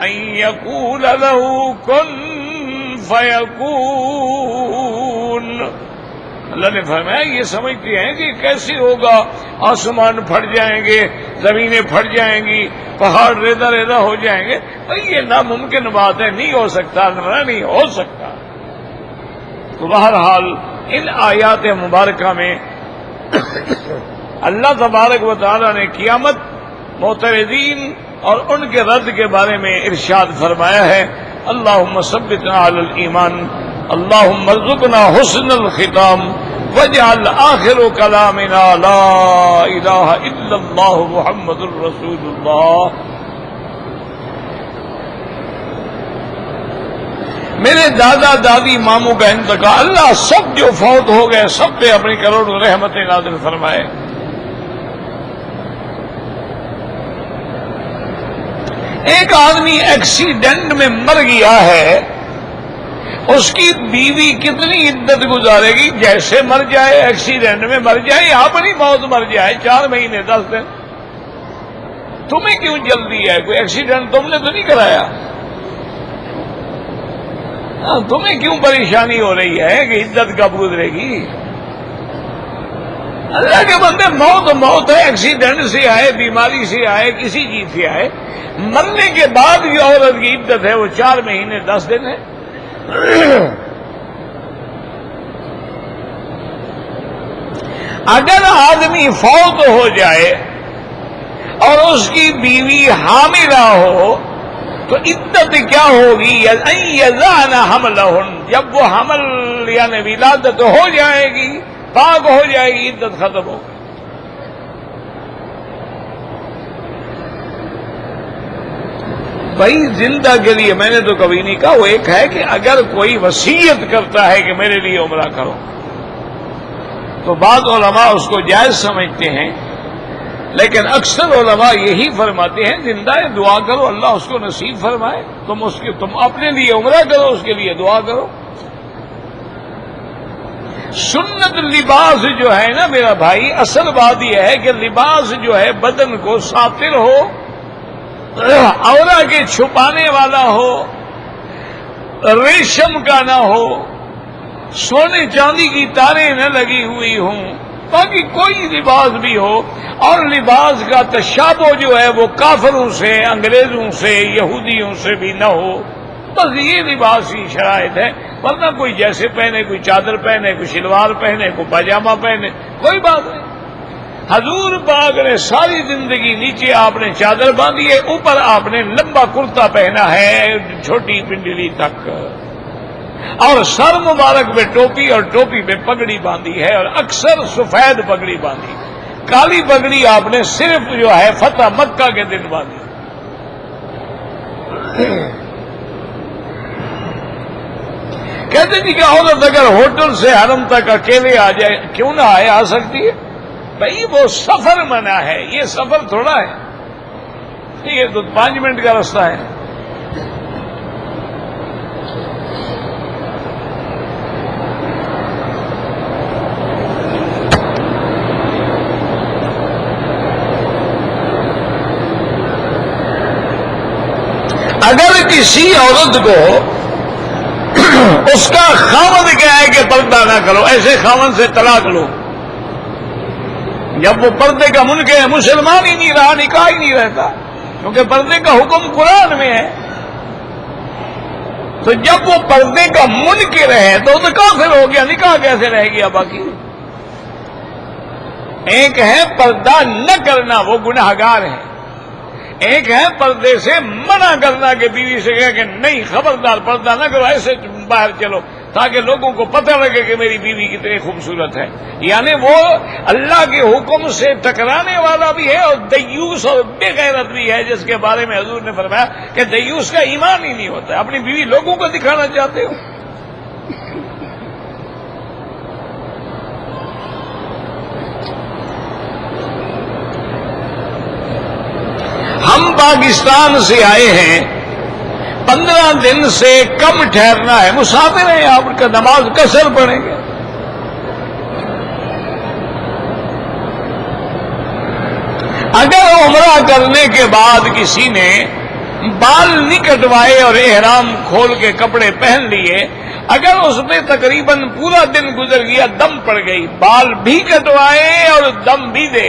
A: ان یقول له کن فیکون. اللہ نے فرمایا یہ سمجھتے ہیں کہ کیسے ہوگا، آسمان پھٹ جائیں گے، زمینیں پھٹ جائیں گی، پہاڑ ریزہ ریزہ ہو جائیں گے. بھائی یہ ناممکن بات ہے، نہیں ہو سکتا، نہیں ہو سکتا. تو بہرحال ان آیات مبارکہ میں اللہ تبارک و تعالی نے قیامت، معترضین اور ان کے رد کے بارے میں ارشاد فرمایا ہے. اللہم ثبتنا علی الایمان اللہم ارزقنا حسن الختام واجعل آخر کلامنا لا الہ الا اللہ محمد الرسول اللہ۔ میرے دادا دادی ماموں کا انتقال، اللہ سب جو فوت ہو گئے سب پہ اپنی کروڑوں رحمتیں نازل فرمائے۔ ایک آدمی ایکسیڈنٹ میں مر گیا ہے، اس کی بیوی کتنی عدت گزارے گی؟ جیسے مر جائے ایکسیڈنٹ میں مر جائے یا اپنی موت مر جائے، 4 مہینے 10 دن۔ تمہیں کیوں جلدی ہے؟ کوئی ایکسیڈنٹ تم نے تو نہیں کرایا، تمہیں کیوں پریشانی ہو رہی ہے کہ عدت کب گزرے گی؟ اللہ کے بندے، موت ہے، ایکسیڈنٹ سے آئے، بیماری سے آئے، کسی چیز سے آئے، مرنے کے بعد بھی عورت کی عدت ہے وہ 4 مہینے 10 دن ہے۔ اگر آدمی فوت ہو جائے اور اس کی بیوی حاملہ ہو تو عدت کیا ہوگی؟ یضعن حملہن، جب وہ حمل یعنی ولادت ہو جائے گی، پاک ہو جائے گی، عدت ختم ہوگی۔ بھائی زندہ کے لیے میں نے تو کبھی نہیں کہا، وہ ایک ہے کہ اگر کوئی وصیت کرتا ہے کہ میرے لیے عمرہ کرو تو بعض علماء اس کو جائز سمجھتے ہیں، لیکن اکثر علماء یہی فرماتے ہیں زندہ ہے دعا کرو اللہ اس کو نصیب فرمائے، تم اپنے لیے عمرہ کرو، اس کے لیے دعا کرو۔ سنت لباس جو ہے نا میرا بھائی، اصل بات یہ ہے کہ لباس جو ہے بدن کو ساتر ہو، عورت کے چھپانے والا ہو، ریشم کا نہ ہو، سونے چاندی کی تاریں نہ لگی ہوئی ہوں، باقی کوئی لباس بھی ہو، اور لباس کا تشابہ جو ہے وہ کافروں سے، انگریزوں سے، یہودیوں سے بھی نہ ہو، بس یہ لباس کی شرائط ہے۔ ورنہ کوئی جیسے پہنے، کوئی چادر پہنے، کوئی شلوار پہنے، کوئی پاجامہ پہنے، کوئی بات نہیں۔ حضور پاک نے ساری زندگی نیچے آپ نے چادر باندھی ہے، اوپر آپ نے لمبا کرتا پہنا ہے چھوٹی پنڈلی تک، اور سر مبارک پہ ٹوپی اور ٹوپی پہ پگڑی باندھی ہے، اور اکثر سفید پگڑی باندھی۔ کالی پگڑی آپ نے صرف جو ہے فتح مکہ کے دن باندھی۔ کہتے جی کہ عورت اگر ہوٹل سے حرم تک اکیلے آ جائے کیوں نہ آ سکتی ہے؟ بھائی وہ سفر منع ہے، یہ سفر تھوڑا ہے، یہ تو 5 منٹ کا راستہ ہے۔ اگر کسی عورت کو اس کا خاوند کیا ہے کہ پردہ نہ کرو، ایسے خاوند سے طلاق لو، جب وہ پردے کا منکر ہے، مسلمان ہی نہیں رہا، نکاح ہی نہیں رہتا، کیونکہ پردے کا حکم قرآن میں ہے۔ تو جب وہ پردے کا منکر ہے تو کافر ہو گیا، نکاح کیسے رہ گیا باقی؟ ایک ہے پردہ نہ کرنا، وہ گناہگار ہے، ایک ہے پردے سے منع کرنا کہ بیوی سے کہے کہ نہیں خبردار پردہ نہ کرو، ایسے باہر چلو تاکہ لوگوں کو پتہ لگے کہ میری بیوی کتنی خوبصورت ہے۔ یعنی وہ اللہ کے حکم سے ٹکرانے والا بھی ہے، اور دیوس اور بے غیرت بھی ہے، جس کے بارے میں حضور نے فرمایا کہ دیوس کا ایمان ہی نہیں ہوتا، اپنی بیوی لوگوں کو دکھانا چاہتے ہو۔ ہم پاکستان سے آئے ہیں، 15 دن سے کم ٹھہرنا ہے، مسافر ہیں، آپ کا نماز قصر پڑھیں گے۔ اگر عمرہ کرنے کے بعد کسی نے بال نہیں کٹوائے اور احرام کھول کے کپڑے پہن لیے، اگر اس میں تقریباً پورا دن گزر گیا، دم پڑ گئی، بال بھی کٹوائے اور دم بھی دے،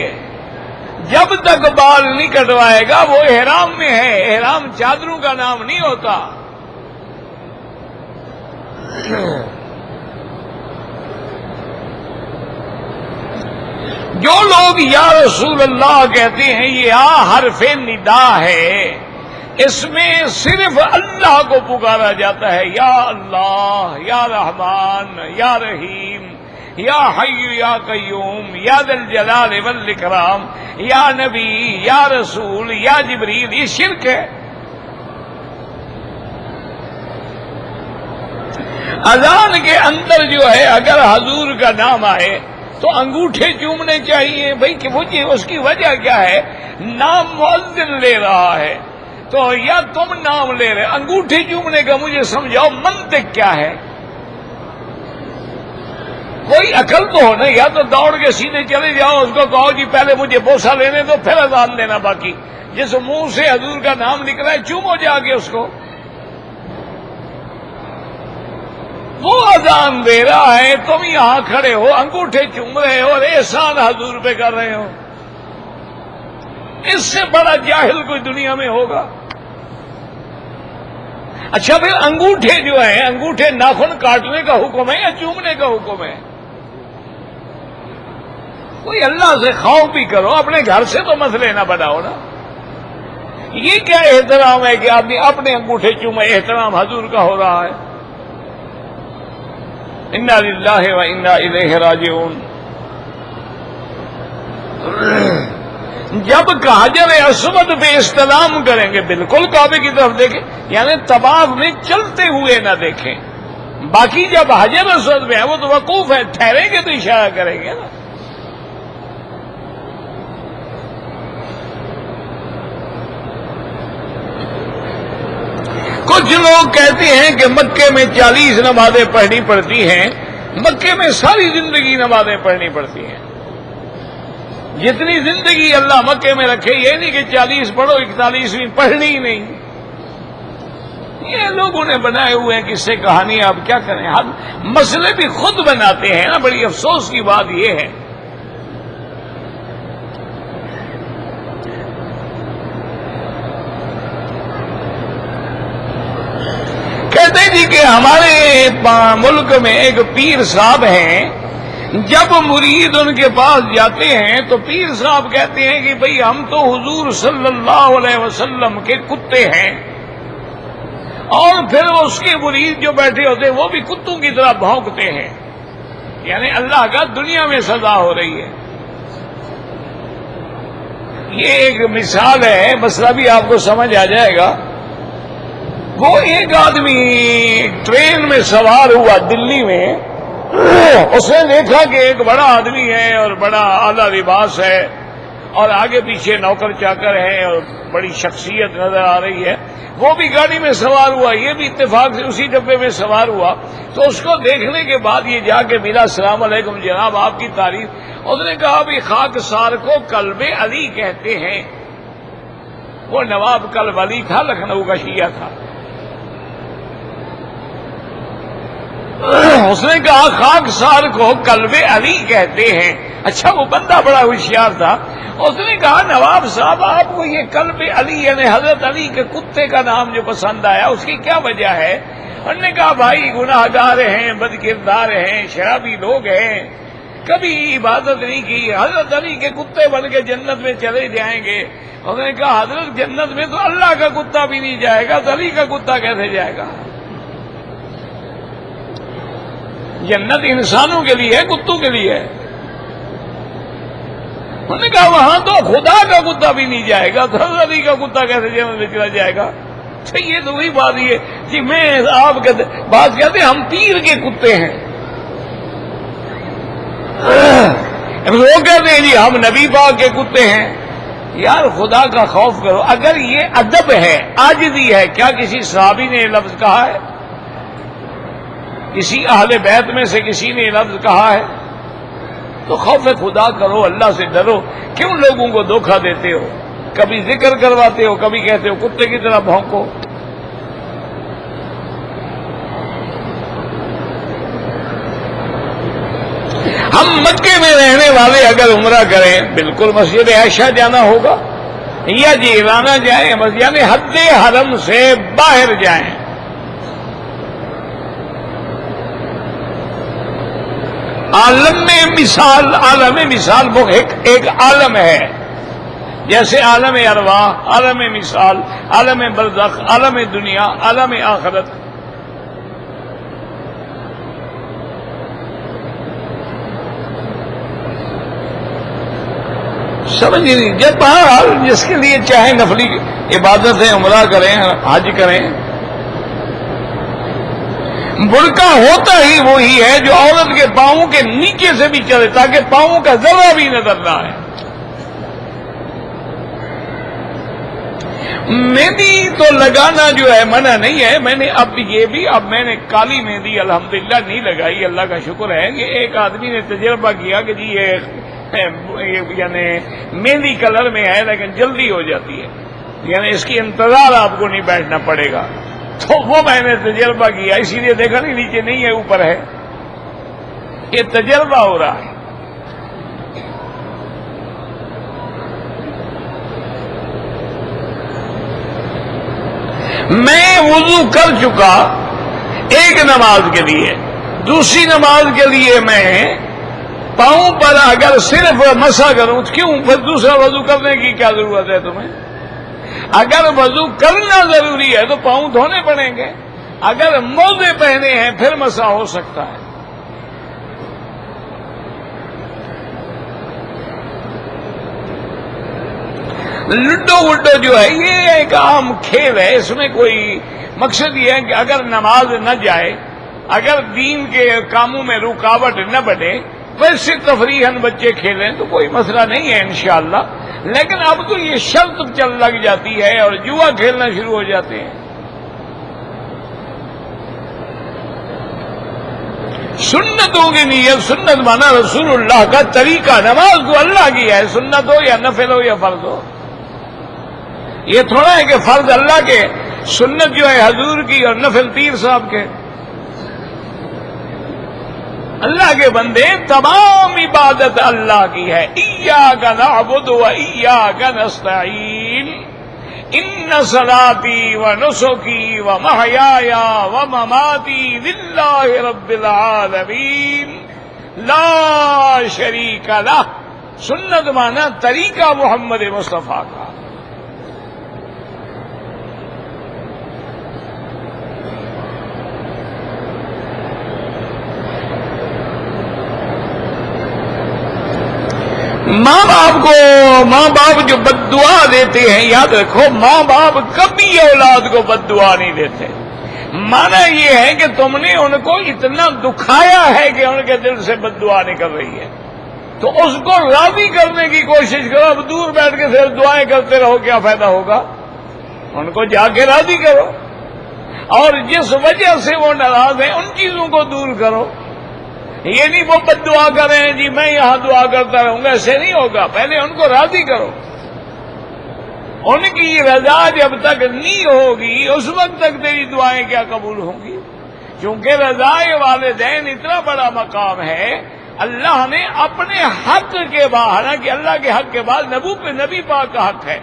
A: جب تک بال نہیں کٹوائے گا وہ احرام میں ہے۔ احرام چادروں کا نام نہیں ہوتا۔ جو لوگ یا رسول اللہ کہتے ہیں یہ حرف ندا ہے، اس میں صرف اللہ کو پکارا جاتا ہے، یا اللہ، یا رحمان، یا رحیم، یا حی یا قیوم، یا ذی الجلال والاکرام، یا نبی، یا رسول، یا جبریل. یہ شرک ہے. اذان کے اندر جو ہے اگر حضور کا نام آئے تو انگوٹھے چومنے چاہیے. بھائی کہ مجھے اس کی وجہ کیا ہے؟ نام مؤذن لے رہا ہے تو یا تم نام لے رہے، انگوٹھے چومنے کا مجھے سمجھاؤ منطق کیا ہے؟ کوئی عقل تو ہو نا. یا تو دوڑ کے سیدھے چلے جاؤ، اس کو کہو جی پہلے مجھے بوسہ لینے دو پھر اذان دینا. باقی جس منہ سے حضور کا نام نکلا ہے چومو جا کے اس کو. وہ اذان دے رہا ہے، تم یہاں کھڑے ہو انگوٹھے چوم رہے ہو اور احسان حضور پہ کر رہے ہو. اس سے بڑا جاہل کوئی دنیا میں ہوگا؟ اچھا پھر انگوٹھے جو ہیں، انگوٹھے ناخن کاٹنے کا حکم ہے یا چومنے کا حکم ہے؟ کوئی اللہ سے خوف بھی کرو، اپنے گھر سے تو مسئلے نہ بناؤ نا. یہ کیا احترام ہے کہ آدمی اپنے انگوٹھے چومے؟ احترام حضور کا ہو رہا ہے. انا للہ و انا الیہ راجعون. جب حجر اسود پہ استلام کریں گے بالکل کعبے کی طرف دیکھیں، یعنی طواف میں چلتے ہوئے نہ دیکھیں. باقی جب حجر اسود پہ ہے وہ تو وقوف ہے، ٹھہریں گے تو اشارہ کریں گے نا. کچھ لوگ کہتے ہیں کہ مکے میں 40 نمازیں پڑھنی پڑتی ہیں. مکے میں ساری زندگی نمازیں پڑھنی پڑتی ہیں. جتنی زندگی اللہ مکے میں رکھے، یہ نہیں کہ 40 پڑھو 41ویں پڑھنی ہی نہیں. یہ لوگوں نے بنائے ہوئے ہیں قصے کہانی. آپ کیا کریں، ہم مسئلے بھی خود بناتے ہیں نا. بڑی افسوس کی بات یہ ہے. کہتے ہیں جی کہ ہمارے ملک میں ایک پیر صاحب ہیں، جب مرید ان کے پاس جاتے ہیں تو پیر صاحب کہتے ہیں کہ بھئی ہم تو حضور صلی اللہ علیہ وسلم کے کتے ہیں. اور پھر اس کے مرید جو بیٹھے ہوتے ہیں وہ بھی کتوں کی طرح بھونکتے ہیں. یعنی اللہ کا دنیا میں سزا ہو رہی ہے. یہ ایک مثال ہے، مسئلہ بھی آپ کو سمجھ آ جائے گا. وہ ایک آدمی ٹرین میں سوار ہوا دلی میں. اس نے دیکھا کہ ایک بڑا آدمی ہے اور بڑا اعلیٰ لباس ہے اور آگے پیچھے نوکر چاکر ہیں اور بڑی شخصیت نظر آ رہی ہے. وہ بھی گاڑی میں سوار ہوا، یہ بھی اتفاق سے اسی ڈبے میں سوار ہوا. تو اس کو دیکھنے کے بعد یہ جا کے ملا، السلام علیکم جناب، آپ کی تعریف. اس نے کہا بھی خاکسار کو قلب علی کہتے ہیں. وہ نواب قلب علی تھا، لکھنؤ کا شیعہ تھا. اس نے کہا خاکسار کو قلب علی کہتے ہیں. اچھا وہ بندہ بڑا ہوشیار تھا. اس نے کہا نواب صاحب آپ کو یہ قلب علی یعنی حضرت علی کے کتے کا نام جو پسند آیا اس کی کیا وجہ ہے؟ انہوں نے کہا بھائی گناہ گار ہیں، بد کردار ہیں، شرابی لوگ ہیں، کبھی عبادت نہیں کی، حضرت علی کے کتے بن کے جنت میں چلے جائیں گے. انہوں نے کہا حضرت جنت میں تو اللہ کا کتا بھی نہیں جائے گا تو علی کا کتا کیسے جائے گا؟ جنت انسانوں کے لیے ہے، کتوں کے لیے ہے. انہوں نے کہا وہاں تو خدا کا کتا بھی نہیں جائے گا تو حضرت علی کا کتا کیسے جنت میں چلا جائے گا؟ یہ تو وہی بات ہے جی. میں آپ بات کہتے ہیں ہم پیر کے کتے ہیں. وہ کہتے ہیں جی ہم نبی پاک کے کتے ہیں. یار خدا کا خوف کرو. اگر یہ ادب ہے، عاجزی ہے، کیا کسی صحابی نے یہ لفظ کہا ہے؟ کسی اہل بیت میں سے کسی نے یہ لفظ کہا ہے؟ تو خوف خدا کرو، اللہ سے ڈرو. کیوں لوگوں کو دھوکہ دیتے ہو؟ کبھی ذکر کرواتے ہو، کبھی کہتے ہو کتے کی طرح بھونکو. ہم مکے میں رہنے والے اگر عمرہ کریں بالکل مسجد عائشہ جانا ہوگا یا جیرانہ جائیں، یعنی حد حرم سے باہر جائیں. عالم میں مثال، عالم مثال وہ ایک عالم ہے جیسے عالم ارواح، عالم مثال، عالم برزخ، عالم دنیا، عالم آخرت. سمجھ نہیں. جب بہرحال جس کے لیے چاہے نفلی عبادتیں، عمرہ کریں، حج کریں. برقع ہوتا ہی وہی ہے جو عورت کے پاؤں کے نیچے سے بھی چلے تاکہ پاؤں کا ذرہ بھی نظر نہ آئے. مہندی تو لگانا جو ہے منع نہیں ہے. میں نے اب میں نے کالی مہندی الحمدللہ نہیں لگائی، اللہ کا شکر ہے کہ ایک آدمی نے تجربہ کیا کہ جی یہ یعنی مہندی کلر میں ہے لیکن جلدی ہو جاتی ہے، یعنی اس کی انتظار آپ کو نہیں بیٹھنا پڑے گا. تو وہ میں نے تجربہ کیا، اسی لیے دیکھا نہیں نیچے نہیں ہے اوپر ہے. یہ تجربہ ہو رہا ہے. میں وضو کر چکا ایک نماز کے لیے، دوسری نماز کے لیے میں پاؤں پر اگر صرف مسح کروں، کیوں پھر دوسرا وضو کرنے کی کیا ضرورت ہے تمہیں؟ اگر وضو کرنا ضروری ہے تو پاؤں دھونے پڑیں گے. اگر موزے پہنے ہیں پھر مسح ہو سکتا ہے. لڈو وڈو جو ہے یہ ایک عام کھیل ہے، اس میں کوئی مقصد یہ ہے کہ اگر نماز نہ جائے، اگر دین کے کاموں میں رکاوٹ نہ بنے، ویسے تفریحاً بچے کھیلیں تو کوئی مسئلہ نہیں ہے انشاءاللہ. لیکن اب تو یہ شرط چل لگ جاتی ہے اور جوا کھیلنا شروع ہو جاتے ہیں. سنتوں کی نیت، سنت مانا رسول اللہ کا طریقہ. نماز تو اللہ کی ہے، سنت ہو یا نفل ہو یا فرض ہو. یہ تھوڑا ہے کہ فرض اللہ کے، سنت جو ہے حضور کی اور نفل پیر صاحب کے. اللہ کے بندے تمام عبادت اللہ کی ہے. ایاک نعبد و ایاک نستعین. ان صلاتی و نسکی و محیای و مماتی للہ رب العالمین لا شریک لہ. سنت مانا طریقہ محمد مصطفیٰ کا. ماں باپ جو بد دعا دیتے ہیں، یاد رکھو ماں باپ کبھی اولاد کو بد دعا نہیں دیتے. مانا یہ ہے کہ تم نے ان کو اتنا دکھایا ہے کہ ان کے دل سے بد دعا نکل رہی ہے، تو اس کو راضی کرنے کی کوشش کرو. اب دور بیٹھ کے صرف دعائیں کرتے رہو کیا فائدہ ہوگا؟ ان کو جا کے راضی کرو، اور جس وجہ سے وہ ناراض ہیں ان چیزوں کو دور کرو. یہ نہیں وہ بد دعا کر رہے ہیں جی میں یہاں دعا کرتا رہوں گا، ایسے نہیں ہوگا. پہلے ان کو راضی کرو. ان کی رضا جب تک نہیں ہوگی اس وقت تک تیری دعائیں کیا قبول ہوں گی؟ کیونکہ رضا والدین اتنا بڑا مقام ہے. اللہ نے اپنے حق کے بعد، حالانکہ اللہ کے حق کے بعد نبی پاک کا حق ہے،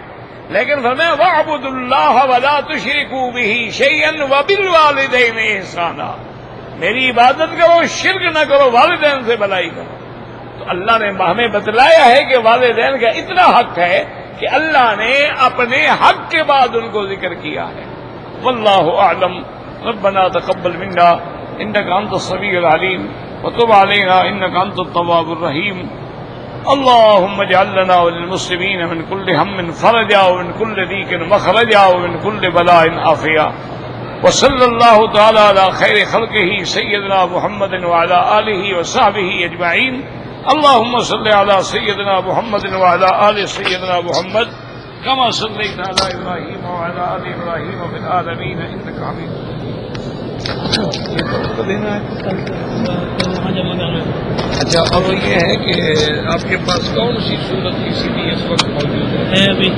A: لیکن فرمایا وَاعْبُدُوا اللَّهَ وَلَا تُشْرِكُوا بِهِ شَيْئًا وَبِالْوَالِدَيْنِ إِحْسَانًا. میری عبادت کرو، شرک نہ کرو، والدین سے بھلائی کرو. تو اللہ نے ہمیں بتلایا ہے کہ والدین کا اتنا حق ہے کہ اللہ نے اپنے حق کے بعد ان کو ذکر کیا ہے. واللہ اعلم. ربنا تقبل منا انك انت السميع العليم وتب علينا انك انت التواب الرحيم. اللهم اجعل لنا وللمسلمين من كل هم فرجا ومن كل ضيق مخرجا ومن كل بلاء عافيا. وصلى الله تعالى على خير خلقه سيدنا محمد وعلى آله وصحبه أجمعين. اللهم صل على سيدنا محمد وعلى آل سيدنا محمد كما صليت على إبراهيم وعلى آل إبراهيم في العالمين إنك حميد مجيد. اچھا، اور یہ ہے کہ آپ کے پاس کون سی صورت کی CD اس وقت موجود ہے؟ ابھی